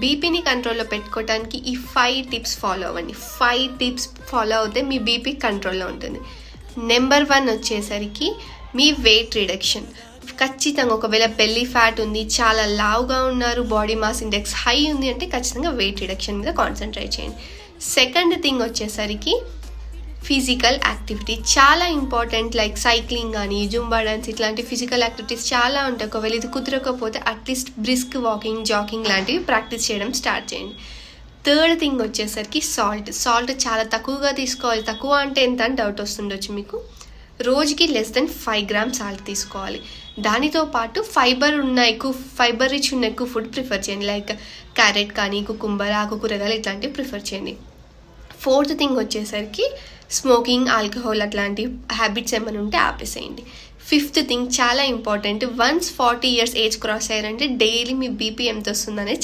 బీపీని కంట్రోల్లో పెట్టుకోవడానికి ఈ 5 టిప్స్ ఫాలో అవ్వండి. 5 టిప్స్ ఫాలో అవుతే మీ బీపీ కంట్రోల్లో ఉంటుంది. నెంబర్ 1 వచ్చేసరికి మీ వెయిట్ రిడక్షన్. ఖచ్చితంగా ఒకవేళ బెల్లీ ఫ్యాట్ ఉంది, చాలా లావుగా ఉన్నారు, బాడీ మాస్ ఇండెక్స్ హై ఉంది అంటే ఖచ్చితంగా వెయిట్ రిడక్షన్ మీద కాన్సన్ట్రేట్ చేయండి. సెకండ్ థింగ్ వచ్చేసరికి ఫిజికల్ యాక్టివిటీ చాలా ఇంపార్టెంట్. లైక్ సైక్లింగ్ కానీ, జుంబా డాన్స్, ఇట్లాంటి ఫిజికల్ యాక్టివిటీస్ చాలా ఉంటాయి. ఒకవేళ ఇది కుదరకపోతే అట్లీస్ట్ బ్రిస్క్ వాకింగ్, జాకింగ్ లాంటివి ప్రాక్టీస్ చేయడం స్టార్ట్ చేయండి. థర్డ్ థింగ్ వచ్చేసరికి సాల్ట్ చాలా తక్కువగా తీసుకోవాలి. తక్కువ అంటే ఎంత అని డౌట్ వస్తుండొచ్చు మీకు. రోజుకి లెస్ దెన్ 5 grams సాల్ట్ తీసుకోవాలి. దానితో పాటు ఫైబర్ రిచ్ ఉన్న ఎక్కువ ఫుడ్ ప్రిఫర్ చేయండి. లైక్ క్యారెట్ కానీ, కుకుంబర్, ఆకుకూరగాయలు ఇట్లాంటివి ప్రిఫర్ చేయండి. ఫోర్త్ థింగ్ వచ్చేసరికి స్మోకింగ్, ఆల్కహాల్ అట్లాంటి హ్యాబిట్స్ ఏమైనా ఉంటే ఆపేసేయండి. ఫిఫ్త్ థింగ్ చాలా important. Once 40 years age cross అయ్యారంటే డైలీ మీ బీపీ ఎంత వస్తుందనేది